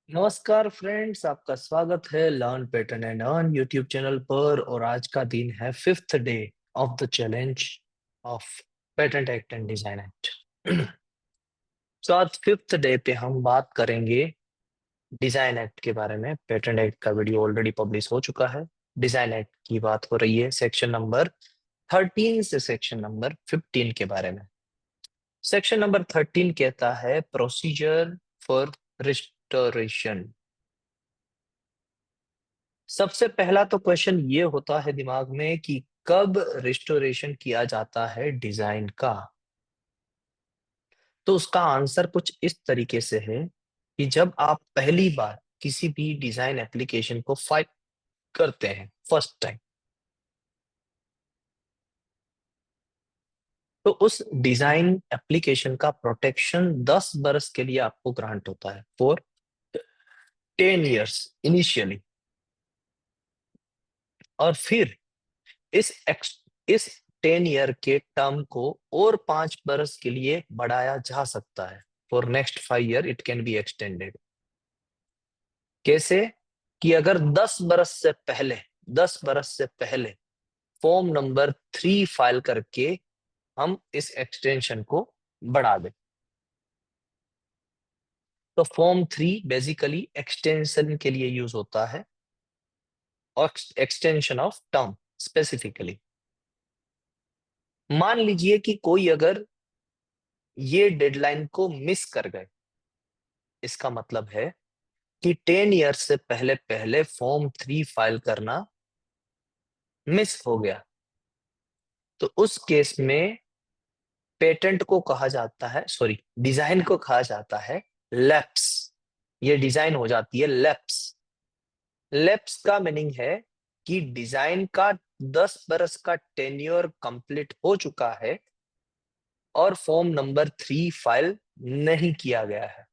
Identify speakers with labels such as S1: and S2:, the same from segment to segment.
S1: नमस्कार फ्रेंड्स, आपका स्वागत है learn pattern and earn YouTube channel पर। और आज का दिन है 5th day of the challenge of patent act and design act. तो आज 5th डे पे हम बात करेंगे डिजाइन एक्ट के बारे में। पेटेंट एक्ट का वीडियो ऑलरेडी पब्लिश हो चुका है। डिजाइन एक्ट की बात हो रही है सेक्शन नंबर 13 से सेक्शन नंबर 15 के बारे में। सेक्शन नंबर 13 कहता है प्रोसीजर फॉर रिस्टोरेशन। सबसे पहला तो क्वेश्चन ये होता है दिमाग में कि कब रिस्टोरेशन किया जाता है डिजाइन का। तो उसका आंसर कुछ इस तरीके से है कि जब आप पहली बार किसी भी डिजाइन एप्लीकेशन को फाइल करते हैं फर्स्ट टाइम, तो उस डिजाइन एप्लीकेशन का प्रोटेक्शन 10 बरस के लिए आपको ग्रांट होता है फॉर 10 years इनिशियली। और फिर इस इस 10 ईयर के टर्म को और 5 बरस के लिए बढ़ाया जा सकता है। For next 5 year it can be extended. कैसे? कि अगर 10 बरस से पहले फॉर्म नंबर 3 फाइल करके हम इस एक्सटेंशन को बढ़ा दें। तो फॉर्म 3 बेसिकली एक्सटेंशन के लिए यूज होता है, और एक्सटेंशन ऑफ टर्म स्पेसिफिकली। मान लीजिए कि कोई अगर ये डेडलाइन को मिस कर गए, इसका मतलब है कि 10 ईयर से पहले पहले फॉर्म 3 फाइल करना मिस हो गया, तो उस केस में पेटेंट को कहा जाता है, सॉरी, डिजाइन को कहा जाता है लैप्स। ये डिजाइन हो जाती है लैप्स। लैप्स का मीनिंग है कि डिजाइन का 10 बरस का टेन्योर कंप्लीट हो चुका है और फॉर्म नंबर 3 फाइल नहीं किया गया है।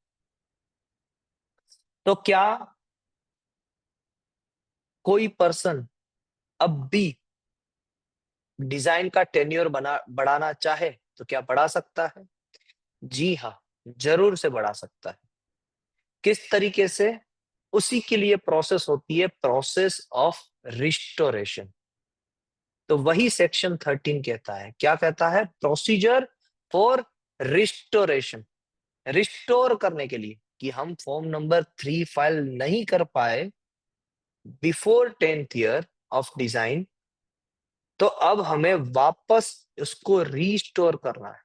S1: तो क्या कोई पर्सन अब भी डिजाइन का टेन्योर बना बढ़ाना चाहे तो क्या बढ़ा सकता है? जी हाँ, जरूर से बढ़ा सकता है। किस तरीके से? उसी के लिए प्रोसेस होती है, प्रोसेस ऑफ रिस्टोरेशन। तो वही सेक्शन 13 कहता है, क्या कहता है? Procedure for restoration. रिस्टोर करने के लिए कि हम फॉर्म नंबर 3 फाइल नहीं कर पाए before 10th year of design, तो अब हमें वापस उसको रीस्टोर करना है।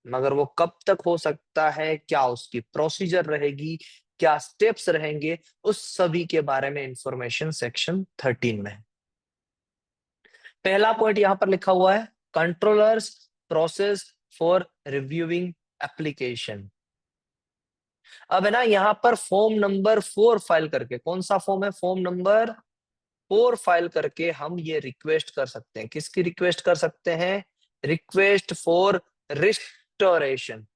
S1: मगर वो कब तक हो सकता है, क्या उसकी प्रोसीजर रहेगी, क्या स्टेप्स रहेंगे, उस सभी के बारे में इंफॉर्मेशन सेक्शन 13 में है। पहला पॉइंट यहां पर लिखा हुआ है, controllers process for reviewing application. अब है ना, यहां पर फॉर्म नंबर 4 फाइल करके, कौन सा फॉर्म है? फॉर्म नंबर 4 फाइल करके हम ये रिक्वेस्ट कर सकते हैं। किसकी रिक्वेस्ट कर सकते हैं? Request for restoration.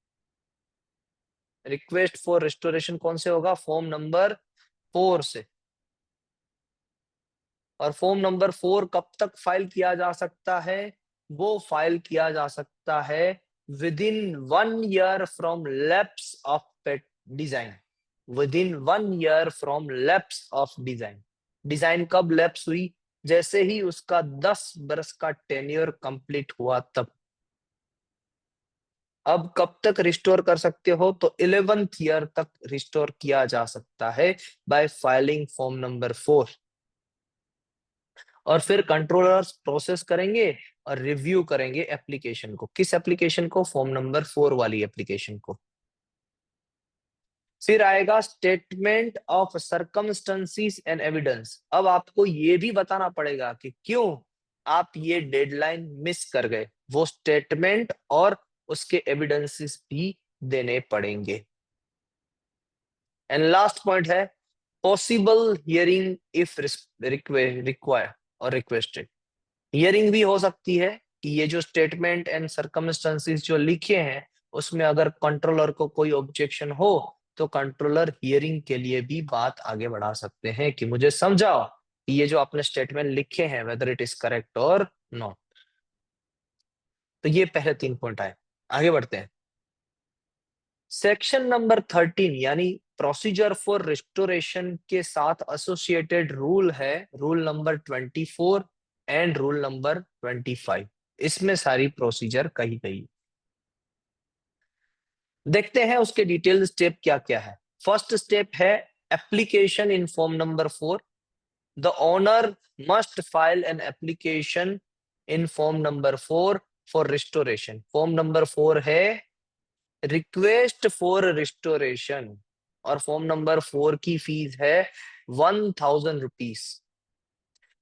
S1: Request for restoration कौन से होगा? फॉर्म नंबर 4 से। और फॉर्म नंबर 4 कब तक फाइल किया जा सकता है? वो फाइल किया जा सकता है with in 1 year from lapse of pet design. With in 1 year from lapse of design. Design कब लैप्स हुई? जैसे ही उसका 10 बरस का टेन्योर कंप्लीट हुआ तब। अब कब तक रिस्टोर कर सकते हो? तो 11th ईयर तक रिस्टोर किया जा सकता है बाय फाइलिंग फॉर्म नंबर 4। और फिर कंट्रोलर्स प्रोसेस करेंगे और रिव्यू करेंगे एप्लीकेशन को। किस एप्लीकेशन को? फॉर्म नंबर 4 वाली एप्लीकेशन को। फिर आएगा statement of circumstances and evidence. अब आपको ये भी बताना पड़ेगा कि क्यों आप ये डेडलाइन मिस कर गए। वो स्टेटमेंट और उसके एविडेंसेस भी देने पड़ेंगे। एंड लास्ट पॉइंट है पॉसिबल हियरिंग इफ रिक्वायर और रिक्वेस्टेड। हियरिंग भी हो सकती है कि ये जो स्टेटमेंट एंड सर्कमस्टेंसेस जो लिखे हैं उसमें अगर कंट्रोलर को कोई ऑब्जेक्शन हो तो कंट्रोलर हियरिंग के लिए भी बात आगे बढ़ा सकते हैं कि मुझे समझाओ कि ये जो आपने स्टेटमेंट लिखे हैं वेदर इट इज करेक्ट और नॉट। तो ये पहले 3 पॉइंट आए। आगे बढ़ते हैं। सेक्शन नंबर 13 यानी प्रोसीजर फॉर रिस्टोरेशन के साथ एसोसिएटेड रूल है rule number 24 and rule number 25। इसमें सारी प्रोसीजर कही गई। देखते हैं उसके डिटेल स्टेप क्या क्या है। फर्स्ट स्टेप है application in form number 4। The owner must file an application in form number 4 for restoration. Form number 4 है रिक्वेस्ट फॉर रिस्टोरेशन और फॉर्म नंबर 4 की फीस है 1000 रुपीज।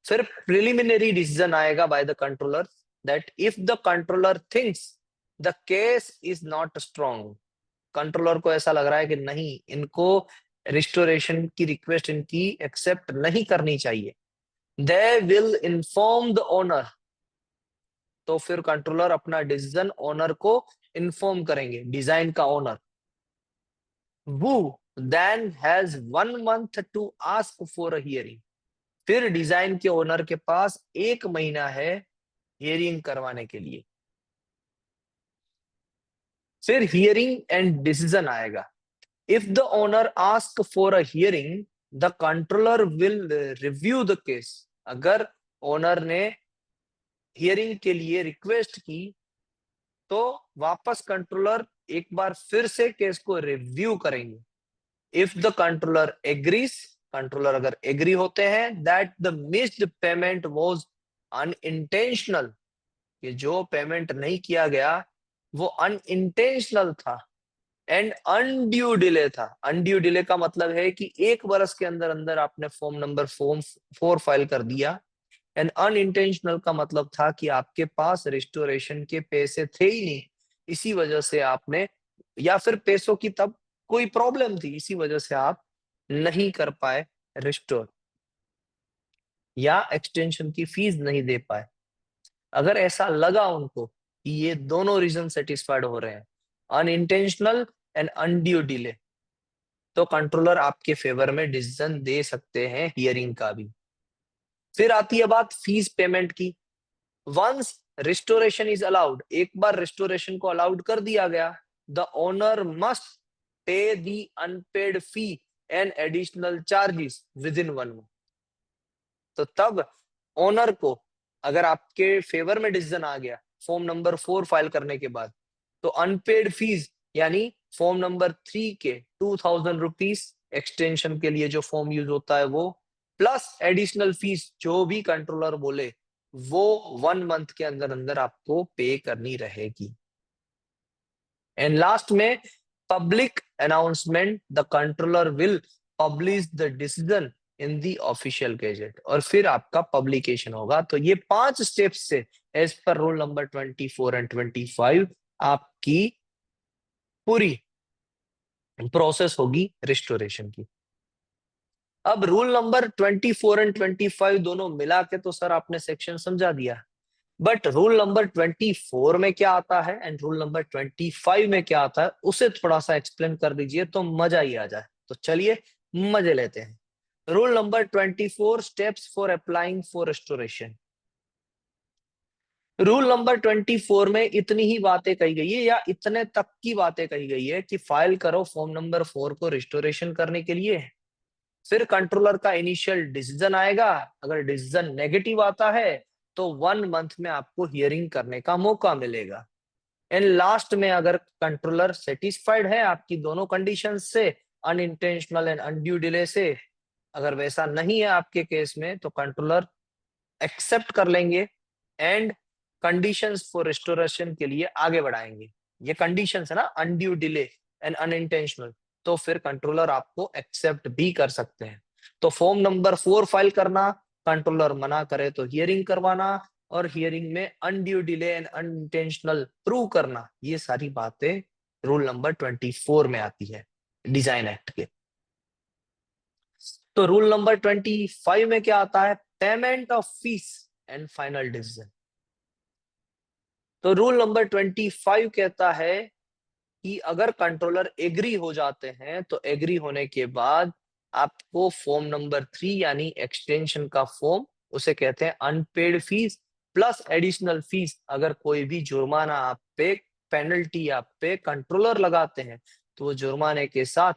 S1: फिर प्रिलिमिनरी डिसीजन आएगा by the controller that if the controller thinks the case is not strong, controller को ऐसा लग रहा है कि नहीं, इनको रिस्टोरेशन की रिक्वेस्ट इनकी एक्सेप्ट नहीं करनी चाहिए, they will inform the owner. तो फिर कंट्रोलर अपना डिसीजन ओनर को इन्फॉर्म करेंगे, डिजाइन का ओनर। वो then has 1 month to ask for a hearing. फिर डिजाइन के ओनर के पास 1 महीना है हियरिंग करवाने के लिए। फिर हियरिंग एंड डिसीजन आएगा। If the owner ask for a hearing the controller will review the case. अगर ओनर ने हियरिंग के लिए रिक्वेस्ट की तो वापस कंट्रोलर एक बार फिर से केस को रिव्यू करेंगे। If the controller agrees, controller अगर एग्री होते हैं that the missed payment was unintentional, ये जो पेमेंट नहीं किया गया वो अनइंटेंशनल था एंड अनड्यू डिले था। अनड्यू डिले का मतलब है कि 1 वर्ष के अंदर अंदर आपने फॉर्म नंबर फॉर्म 4 फाइल कर दिया। एंड अनइंटेंशनल का मतलब था कि आपके पास रिस्टोरेशन के पैसे थे ही नहीं, इसी वजह से आपने, या फिर पैसों की तब कोई प्रॉब्लम थी, इसी वजह से आप नहीं कर पाए रिस्टोर, या एक्सटेंशन की फीस नहीं दे पाए। अगर ऐसा लगा उनको कि ये दोनों रीजन सेटिस्फाइड हो रहे हैं, अनइंटेंशनल एंड अनड्यू डिले, तो कंट्रोलर आपके फेवर में डिसीजन दे सकते हैं हियरिंग का भी। फिर आती है बात फीस पेमेंट की। वंस रिस्टोरेशन इज अलाउड, एक बार रिस्टोरेशन को अलाउड कर दिया गया, the owner must pay the unpaid fee and additional charges within 1 month. तो तब ओनर को, अगर आपके फेवर में डिसीजन आ गया फॉर्म नंबर 4 फाइल करने के बाद, तो अनपेड फीस यानी फॉर्म नंबर 3 के 2000 रुपीज एक्सटेंशन के लिए जो फॉर्म यूज होता है वो, प्लस एडिशनल फीस जो भी कंट्रोलर बोले वो 1 मंथ के अंदर अंदर आपको पे करनी रहेगी। एंड लास्ट में public announcement, the controller will publish the decision in the official gazette, और फिर आपका पब्लिकेशन होगा। तो ये 5 स्टेप्स से as per rule number 24 and 25 आपकी पूरी प्रोसेस होगी रिस्टोरेशन की। अब रूल नंबर 24 एंड 25 दोनों मिला के तो सर आपने सेक्शन समझा दिया, बट रूल नंबर 24 में क्या आता है एंड रूल नंबर 25 में क्या आता है उसे थोड़ा सा एक्सप्लेन कर दीजिए तो मजा ही आ जाए। तो चलिए मजे लेते हैं। Rule number 24, steps for applying for restoration. Rule number 24 में इतनी ही बातें कही गई है, या इतने तक की बातें कही गई है कि फाइल करो फॉर्म नंबर 4 को रिस्टोरेशन करने के लिए। फिर कंट्रोलर का इनिशियल डिसीजन आएगा, अगर डिसीजन नेगेटिव आता है तो 1 मंथ में आपको हियरिंग करने का मौका मिलेगा। एंड लास्ट में अगर कंट्रोलर सेटिस्फाइड है आपकी दोनों कंडीशन से, अनइंटेंशनल एंड अनड्यू डिले से, अगर वैसा नहीं है आपके केस में तो कंट्रोलर एक्सेप्ट कर लेंगे एंड कंडीशंस फॉर रिस्टोरेशन के लिए आगे बढ़ाएंगे। ये कंडीशंस है ना, अनड्यू डिले एंड अनइंटेंशनल, तो फिर कंट्रोलर आपको एक्सेप्ट भी कर सकते हैं। तो फॉर्म नंबर 4 फाइल करना, कंट्रोलर मना करे तो हियरिंग करवाना, और हियरिंग में undue delay and unintentional prove करना, ये सारी बातें रूल नंबर 24 में आती है डिजाइन एक्ट के। तो रूल नंबर 25 में क्या आता है, payment of fees and final decision. तो रूल नंबर 25 कहता है कि अगर कंट्रोलर एग्री हो जाते हैं तो एग्री होने के बाद आपको फॉर्म नंबर 3 यानी एक्सटेंशन का फॉर्म, उसे कहते हैं unpaid fees plus additional fees, अगर कोई भी जुर्माना आप पे, पेनल्टी आप पे कंट्रोलर लगाते हैं तो वो जुर्माने के साथ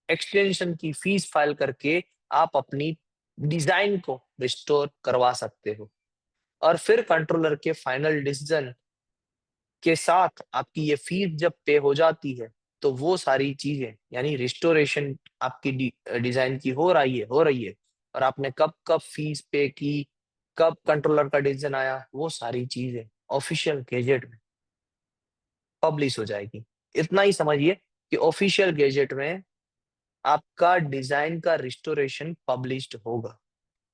S1: एक्सटेंशन की फीस फाइल करके आप अपनी डिजाइन को रिस्टोर करवा सकते हो। और फिर कंट्रोलर के फाइनल डिसीजन के साथ आपकी ये फीस जब पे हो जाती है, तो वो सारी चीजें यानी रिस्टोरेशन आपकी डिजाइन की हो रही है, और आपने कब कब फीस पे की, कब कंट्रोलर का डिसीजन आया, वो सारी चीजें ऑफिशियल गैजेट में पब्लिश हो जाएगी। इतना ही समझिए कि ऑफिशियल गैजेट में आपका डिजाइन का रिस्टोरेशन पब्लिश्ड होगा।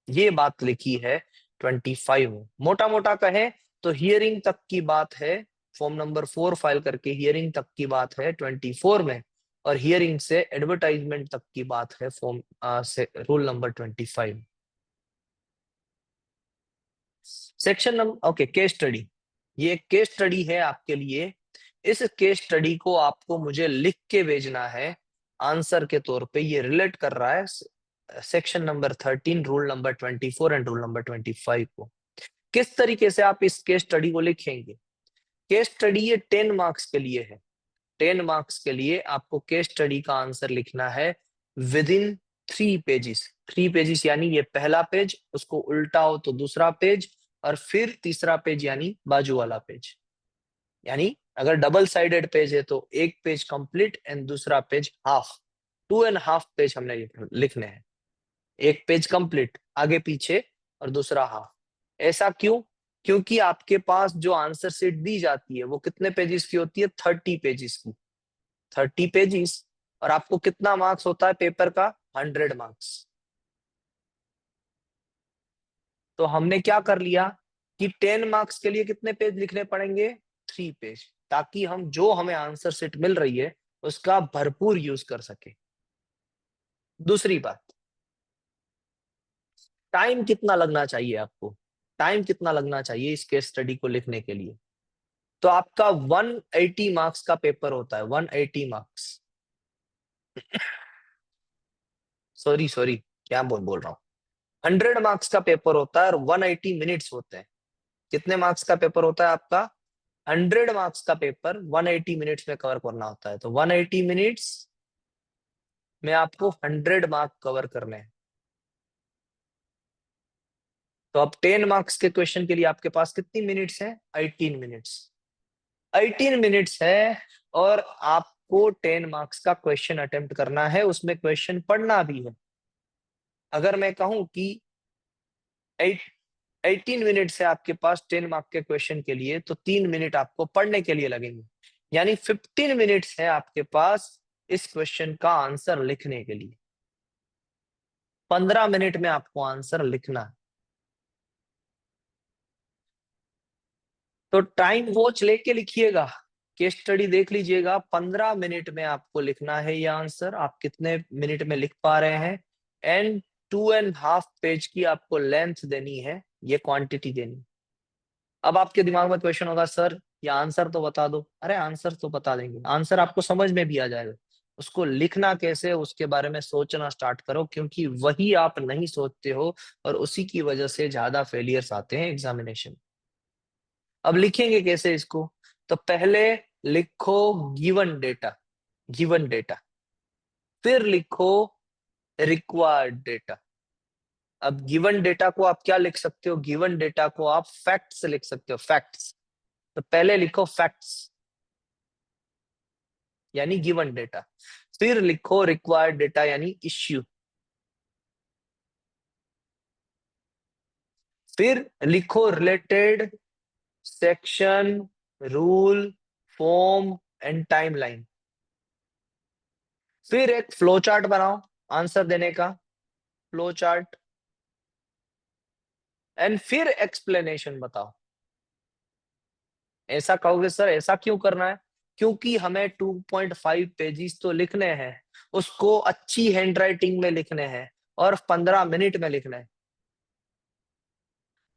S1: ये बात लिखी है 25 में। मोटा मोटा कहें तो हियरिंग तक की बात है, फॉर्म नंबर 4 फाइल करके हियरिंग तक की बात है 24 में, और हियरिंग से एडवर्टाइजमेंट तक की बात है फॉर्म से rule number 25। Section number okay, case study. ये केस स्टडी है आपके लिए। इस केस स्टडी को आपको मुझे लिख के भेजना है आंसर के तौर पे। ये रिलेट कर रहा है section number 13, rule number 24 and rule number 25 को। किस तरीके से आप इस केस स्टडी को लिखेंगे? केस स्टडी ये 10 मार्क्स के लिए है। 10 मार्क्स के लिए आपको केस स्टडी का आंसर लिखना है विद इन 3 पेजेस। 3 पेजेस यानी ये पहला पेज, उसको उल्टाओ तो दूसरा पेज, और फिर तीसरा पेज यानी बाजू वाला पेज। यानी अगर डबल साइडेड पेज है तो एक पेज कंप्लीट एंड दूसरा पेज हाफ। 2.5 पेज हमने लिखने हैं। एक पेज कंप्लीट आगे पीछे और दूसरा हाफ। ऐसा क्यों? क्योंकि आपके पास जो आंसर शीट दी जाती है वो कितने पेजेस की होती है? 30 पेजेस की। 30 पेजेस। और आपको कितना मार्क्स होता है पेपर का? 100 मार्क्स। तो हमने क्या कर लिया कि 10 मार्क्स के लिए कितने पेज लिखने पड़ेंगे? 3 पेज, ताकि हम जो हमें आंसर शीट मिल रही है उसका भरपूर यूज कर सके। दूसरी बात, टाइम कितना लगना चाहिए आपको? टाइम कितना लगना चाहिए इस केस स्टडी को लिखने के लिए? तो आपका 180 मार्क्स का पेपर होता है। 180 मार्क्स, सॉरी सॉरी, क्या बोल बोल रहा हूँ। 100 मार्क्स का पेपर होता है और 180 मिनट्स होते हैं। कितने मार्क्स का पेपर होता है आपका? 100 मार्क्स का पेपर 180 मिनट्स में कवर करना होता है। तो 180 मिनट्स में आपको 100 मार्क कवर करने हैं। तो अब 10 मार्क्स के क्वेश्चन के लिए आपके पास कितनी मिनट्स है? 18 मिनट्स। 18 मिनट्स है, और आपको 10 मार्क्स का क्वेश्चन अटेम्प्ट करना है, उसमें क्वेश्चन पढ़ना भी है। अगर मैं कहूं कि 18 मिनट्स है आपके पास 10 मार्क के क्वेश्चन के लिए, तो 3 मिनट आपको पढ़ने के लिए लगेंगे। यानी 15 मिनट्स है आपके पास इस क्वेश्चन का आंसर लिखने के लिए। 15 मिनट में आपको आंसर लिखना है। तो टाइम वॉच लेके लिखिएगा, केस स्टडी देख लीजिएगा। 15 मिनट में आपको लिखना है ये आंसर। आप कितने मिनट में लिख पा रहे हैं? एंड 2.5 पेज की आपको लेंथ देनी है, ये क्वांटिटी देनी। अब आपके दिमाग में क्वेश्चन होगा, सर ये आंसर तो बता दो। अरे आंसर तो बता देंगे, आंसर आपको समझ में भी आ जाएगा। उसको लिखना कैसे, उसके बारे में सोचना स्टार्ट करो, क्योंकि वही आप नहीं सोचते हो और उसी की वजह से ज्यादा फेलियर्स आते हैं एग्जामिनेशन। अब लिखेंगे कैसे इसको? तो पहले लिखो गिवन डेटा, गिवन डेटा, फिर लिखो रिक्वायर्ड डेटा। अब गिवन डेटा को आप क्या लिख सकते हो? गिवन डेटा को आप फैक्ट्स लिख सकते हो, फैक्ट्स। तो पहले लिखो फैक्ट्स यानी गिवन डेटा, फिर लिखो रिक्वायर्ड डेटा यानी इश्यू, फिर लिखो related section, rule, form and timeline. फिर एक फ्लो चार्ट बनाओ आंसर देने का, फ्लो चार्ट। एंड फिर एक्सप्लेनेशन बताओ। ऐसा कहोगे सर ऐसा क्यों करना है? क्योंकि हमें 2.5 पेजेस तो लिखने हैं, उसको अच्छी हैंडराइटिंग में लिखने हैं और 15 मिनट में लिखना है।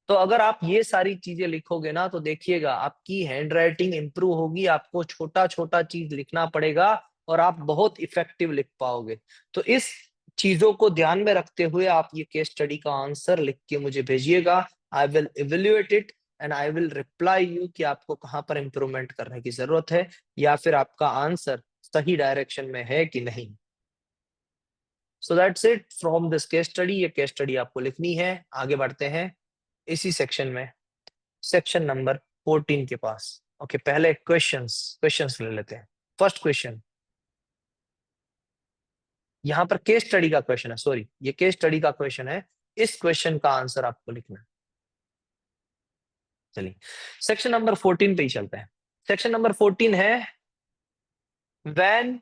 S1: तो अगर आप ये सारी चीजें लिखोगे ना, तो देखिएगा आपकी हैंडराइटिंग इंप्रूव होगी। आपको छोटा छोटा चीज लिखना पड़ेगा और आप बहुत इफेक्टिव लिख पाओगे। तो इस चीजों को ध्यान में रखते हुए आप ये केस स्टडी का आंसर लिख के मुझे भेजिएगा। I will evaluate it and I will reply you कि आपको कहाँ पर इंप्रूवमेंट करने की जरूरत है, या फिर आपका आंसर सही डायरेक्शन में है कि नहीं। So that's it from this case study. ये केस स्टडी आपको लिखनी है। आगे बढ़ते हैं इसी सेक्शन में, सेक्शन नंबर 14 के पास। ओके, पहले क्वेश्चंस ले लेते हैं। फर्स्ट क्वेश्चन, यहां पर केस स्टडी का क्वेश्चन है, सॉरी ये केस स्टडी का क्वेश्चन है। इस क्वेश्चन का आंसर आपको लिखना है। चलिए सेक्शन नंबर 14 पे ही चलते हैं। सेक्शन नंबर 14 है व्हेन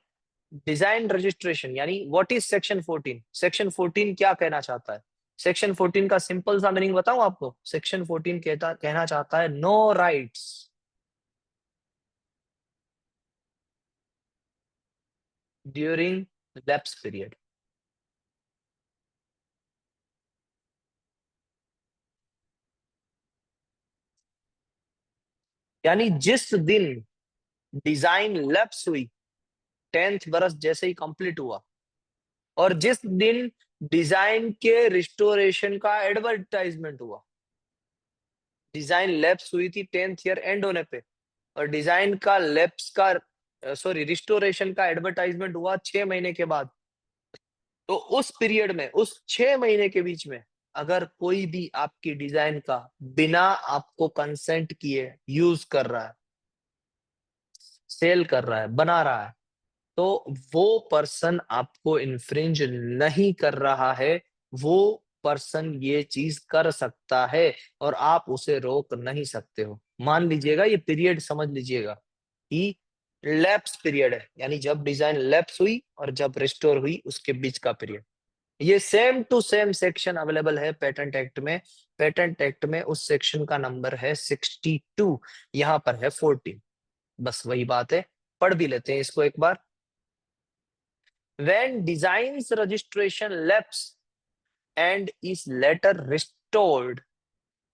S1: डिजाइन रजिस्ट्रेशन, यानी व्हाट इज सेक्शन 14। सेक्शन 14 क्या कहना चाहता है? सेक्शन 14 का सिंपल सा मीनिंग बताऊं आपको। सेक्शन 14 कहना चाहता है no rights during lapse period. यानी जिस दिन डिजाइन लैप्स हुई, 10th बरस जैसे ही कंप्लीट हुआ, और जिस दिन डिजाइन के रिस्टोरेशन का एडवर्टाइजमेंट हुआ, डिजाइन लैप्स हुई थी 10th ईयर एंड होने पे, और डिजाइन का लैप्स का सॉरी रिस्टोरेशन का एडवर्टाइजमेंट हुआ 6 महीने के बाद, तो उस पीरियड में, उस 6 महीने के बीच में, अगर कोई भी आपकी डिजाइन का बिना आपको कंसेंट किए यूज कर रहा है, सेल कर रहा है, बना रहा है, तो वो पर्सन आपको इन्फ्रिंज नहीं कर रहा है। वो पर्सन ये चीज कर सकता है और आप उसे रोक नहीं सकते हो। मान लीजिएगा, ये पीरियड समझ लीजिएगा कि लैप्स पीरियड है, यानी जब डिजाइन लैप्स हुई और जब रिस्टोर हुई उसके बीच का पीरियड। ये same to same section available है पेटेंट एक्ट में। पेटेंट एक्ट में उस सेक्शन का नंबर है 62, यहां पर है 14। बस वही बात है, पढ़ भी लेते हैं इसको एक बार। When design's registration lapse and is later restored,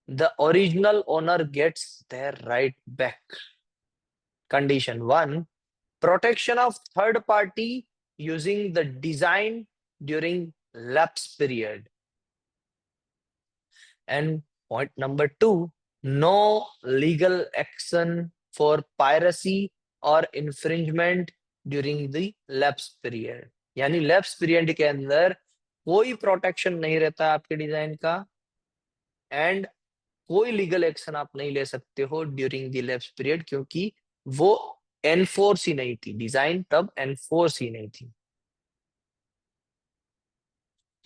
S1: the original owner gets their right back. Condition 1, protection of third party using the design during lapse period. And point number 2, no legal action for piracy or infringement during the lapse period. यानी lapse period के अंदर कोई protection नहीं रहता आपके design का, and कोई legal action आप नहीं ले सकते हो ड्यूरिंग द लैप्स पीरियड, क्योंकि वो एनफोर्स ही नहीं थी, डिजाइन तब एनफोर्स ही नहीं थी।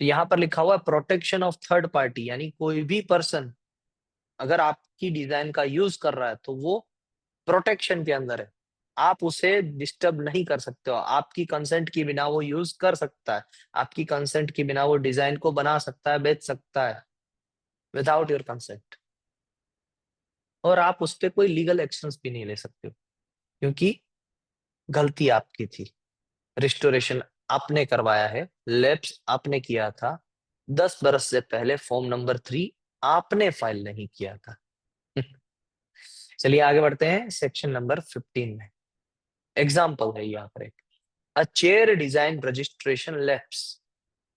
S1: तो यहां पर लिखा हुआ है प्रोटेक्शन ऑफ थर्ड पार्टी, यानी कोई भी पर्सन अगर आपकी डिजाइन का यूज कर रहा है तो वो प्रोटेक्शन के अंदर है। आप उसे डिस्टर्ब नहीं कर सकते हो, आपकी कंसेंट के बिना वो यूज कर सकता है, आपकी कंसेंट के बिना वो डिजाइन को बना सकता है, बेच सकता है विदाउट योर कंसेंट, और आप उस पर कोई लीगल एक्शंस भी नहीं ले सकते हो, क्योंकि गलती आपकी थी। रिस्टोरेशन आपने करवाया है, लैप्स आपने किया था, 10 बरस से पहले फॉर्म नंबर 3 आपने फाइल नहीं किया था। चलिए आगे बढ़ते हैं सेक्शन नंबर 15 में। एग्जाम्पल है यहाँ पर एक, a chair design registration lapse,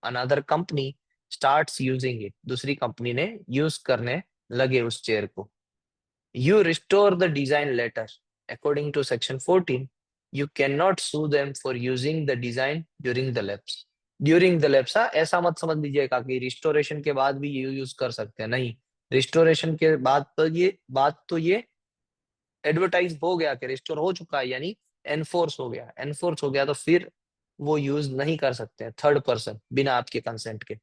S1: another company starts using it, दूसरी कंपनी ने यूज करने लगे उस चेयर को। You restore the design later according to section 14, you can not sue them for using the design during the lapse. During the lapse, ऐसा मत समझ लीजिएगा कि रिस्टोरेशन के बाद भी ये यूज कर सकते हैं, नहीं। रिस्टोरेशन के बाद तो ये एडवर्टाइज हो गया कि रिस्टोर हो चुका है, यानी एनफोर्स हो गया तो फिर वो यूज नहीं कर सकते हैं थर्ड पर्सन बिना आपके कंसेंट के।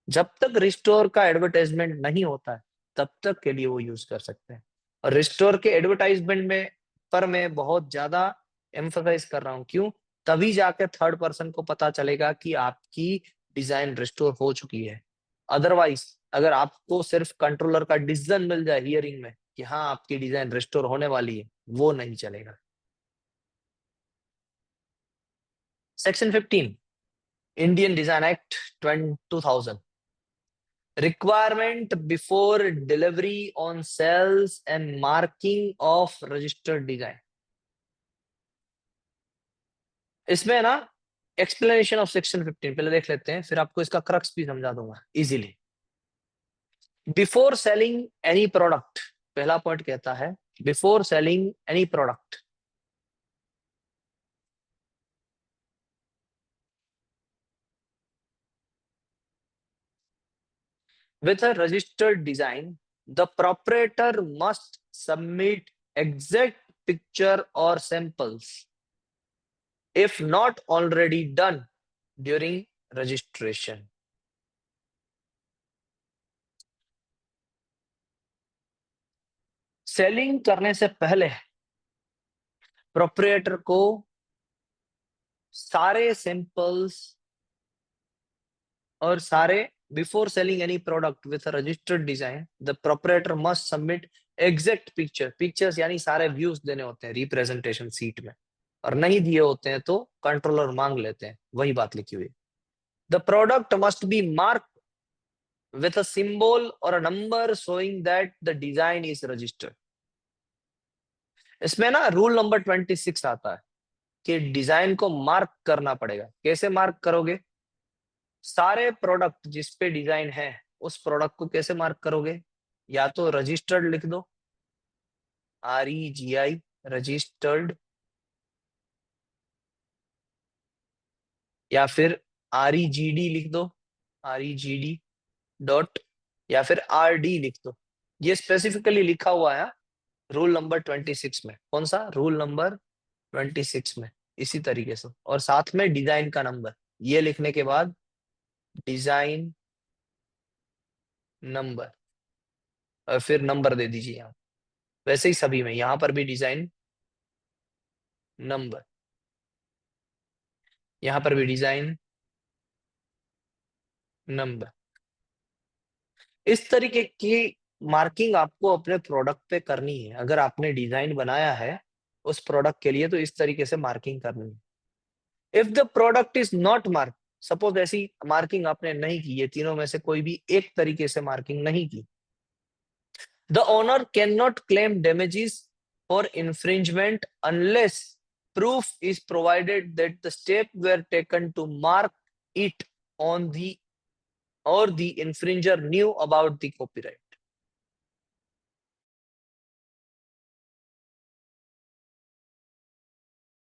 S1: जब तक रिस्टोर का एडवर्टाइजमेंट नहीं होता है तब तक के लिए वो यूज कर सकते हैं। और रिस्टोर के एडवर्टाइजमेंट में पर मैं बहुत ज्यादा एम्फसाइज कर रहा हूं, क्यों? तभी जाके थर्ड पर्सन को पता चलेगा कि आपकी डिजाइन रिस्टोर हो चुकी है। अदरवाइज अगर आपको सिर्फ कंट्रोलर का डिसीजन मिल जाए हियरिंग में कि हाँ आपकी डिजाइन रिस्टोर होने वाली है, वो नहीं चलेगा। Section 15 Indian design act 2000, requirement before delivery on cells and marking of registered design। इसमें ना एक्सप्लेनेशन ऑफ सेक्शन 15 पहले देख लेते हैं, फिर आपको इसका क्रक्स भी समझा दूंगा easily. Before selling any product, पहला पॉइंट कहता है before selling any product, with a registered design, the proprietor must submit exact picture or samples if not already done during registration. Selling करने से पहले प्रोप्रिएटर को सारे सैंपल्स और सारे before selling any product with registered design the proprietor must submit exact pictures यानी सारे views देने होते हैं रिप्रेजेंटेशन सीट में, और नहीं दिए होते हैं तो कंट्रोलर मांग लेते हैं, वही बात लिखी हुई। The product must be mark with a symbol or a number showing that the design is registered. इसमें ना रूल नंबर 26 आता है कि डिजाइन को मार्क करना पड़ेगा। कैसे मार्क करोगे? सारे प्रोडक्ट जिस पे डिजाइन है उस प्रोडक्ट को कैसे मार्क करोगे? या तो रजिस्टर्ड लिख दो, REGI रजिस्टर्ड, या फिर REGD लिख दो, REGD डॉट, या फिर RD लिख दो। ये स्पेसिफिकली लिखा हुआ है रूल नंबर 26 में। कौन सा रूल नंबर 26 में? इसी तरीके से, और साथ में डिजाइन का नंबर, ये लिखने के बाद डिजाइन नंबर और फिर नंबर दे दीजिए यहाँ। वैसे ही सभी में, यहां पर भी डिजाइन नंबर, यहां पर भी डिजाइन नंबर। इस तरीके की मार्किंग आपको अपने प्रोडक्ट पे करनी है। अगर आपने डिजाइन बनाया है उस प्रोडक्ट के लिए तो इस तरीके से मार्किंग करनी है। If the product is not mark, suppose ऐसी मार्किंग आपने नहीं की, ये तीनों में से कोई भी एक तरीके से मार्किंग नहीं की, the owner can not claim damages for infringement unless proof is provided that the steps were taken to mark it on the or the infringer knew about the copyright.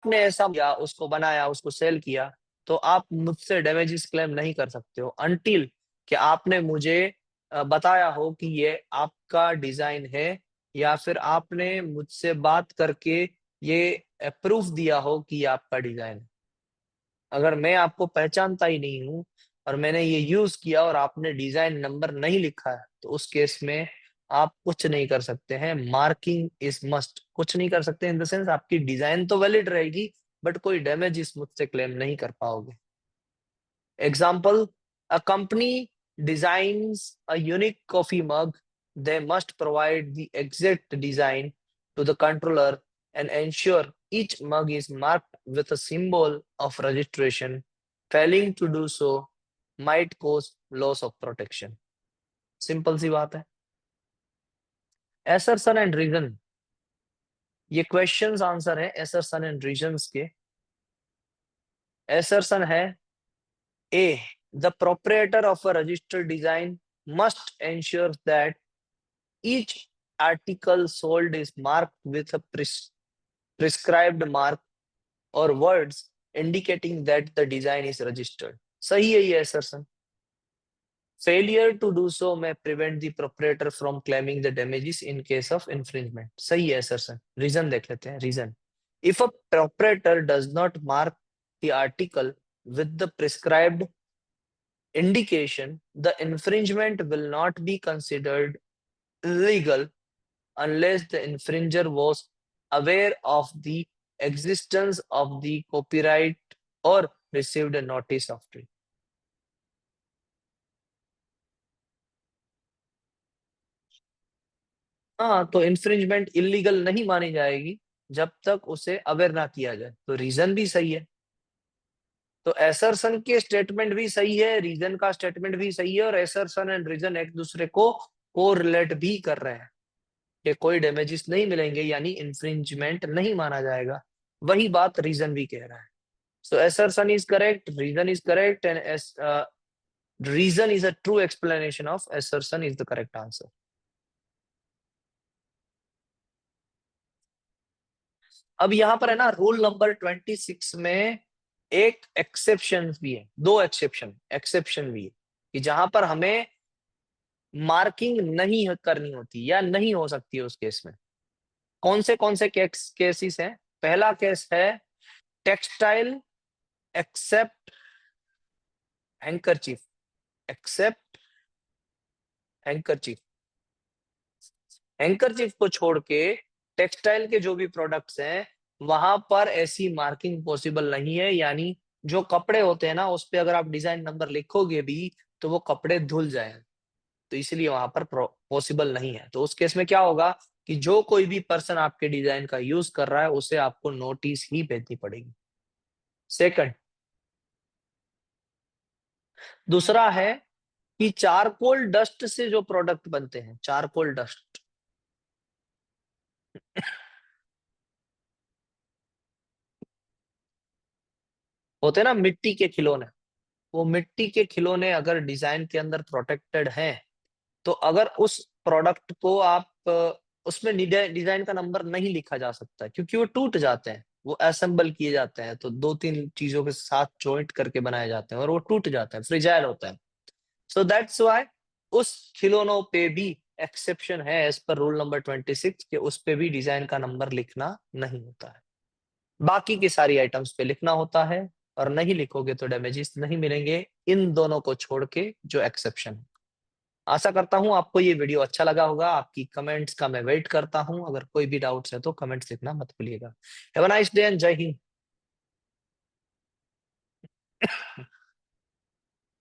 S1: आपने ऐसा किया, उसको बनाया, उसको सेल किया, तो आप मुझसे डैमेजेस क्लेम नहीं कर सकते हो अनटिल कि आपने मुझे बताया हो कि ये आपका डिजाइन है, या फिर आपने मुझसे बात करके ये प्रूफ दिया हो कि ये आपका डिजाइन है। अगर मैं आपको पहचानता ही नहीं हूं और मैंने ये यूज किया और आपने डिजाइन नंबर नहीं लिखा है, तो उस केस में आप कुछ नहीं कर सकते हैं। Marking is must. कुछ नहीं कर सकते इन द सेंस आपकी डिजाइन तो वैलिड रहेगी बट कोई डैमेज इस मुझसे क्लेम नहीं कर पाओगे। Example, a company designs a unique coffee mug, they must provide the exact design to the controller and ensure each mug is marked with a symbol of registration. Failing to do so might cause loss of protection. Simple सी बात है। assertion and reason, ये questions answer है assertion and reasons के। assertion है A, the proprietor of a registered design must ensure that each article sold is marked with a prescribed mark or words indicating that the design is registered. सही है ये assertion। Failure to do so may prevent the proprietor from claiming the damages in case of infringement. सही है assertion। Reason देख लेते हैं। Reason, if a proprietor does not mark the article with the prescribed indication, the infringement will not be considered illegal unless the infringer was aware of the existence of the copyright or received a notice of it. हाँ, तो infringement illegal नहीं मानी जाएगी जब तक उसे aware ना किया जाए। तो रीजन भी सही है, तो एसरसन के स्टेटमेंट भी सही है, रीजन का स्टेटमेंट भी सही है, और एसरसन एंड रीजन एक दूसरे को कोरिलेट भी कर रहे हैं कि कोई डैमेजेस नहीं मिलेंगे, यानी इन्फ्रिंजमेंट नहीं माना जाएगा। वही बात रीजन भी कह रहा है। So assertion is correct, reason is correct, and reason is a true explanation of assertion is the correct answer. अब यहां पर है ना रूल नंबर 26 में एक एक्सेप्शन भी है, दो एक्सेप्शन भी है कि जहां पर हमें मार्किंग नहीं करनी होती या नहीं हो सकती है उस केस में। कौन से केसेस हैं? पहला केस है textile except handkerchief, except handkerchief. Handkerchief को छोड़ के टेक्सटाइल के जो भी प्रोडक्ट्स हैं वहां पर ऐसी मार्किंग पॉसिबल नहीं है, यानी जो कपड़े होते हैं ना उस पे अगर आप डिजाइन नंबर लिखोगे भी तो वो कपड़े धुल जाए, तो इसलिए वहां पर पॉसिबल नहीं है। तो उस केस में क्या होगा कि जो कोई भी पर्सन आपके डिजाइन का यूज कर रहा है उसे आपको नोटिस ही भेजनी पड़ेगी। सेकंड, दूसरा है कि चारकोल डस्ट से जो प्रोडक्ट बनते हैं, चारकोल डस्ट होते हैं ना मिट्टी के खिलौने, वो मिट्टी के खिलौने अगर डिजाइन के अंदर प्रोटेक्टेड हैं तो अगर उस प्रोडक्ट को आप उसमें डिजाइन का नंबर नहीं लिखा जा सकता क्योंकि वो टूट जाते हैं, वो असेंबल किए जाते हैं तो दो तीन चीजों के साथ जॉइंट करके बनाए जाते हैं और वो टूट जाते हैं, फ्रिजाइल होता है। सो दैट्स व्हाई उस खिलौनों पे भी एक्सेप्शन है एज पर रूल नंबर 26 कि उस पे भी डिजाइन का नंबर लिखना नहीं होता है। बाकी की सारी आइटम्स पे लिखना होता है और नहीं लिखोगे तो डैमेजेस नहीं मिलेंगे, इन दोनों को छोड़ के जो एक्सेप्शन है। आशा करता हूं आपको ये वीडियो अच्छा लगा होगा। आपकी कमेंट्स का मैं वेट करता हूं, अगर कोई भी डाउट्स है तो कमेंट्स लिखना मत भूलिएगा। Have a nice day and जय हिंद।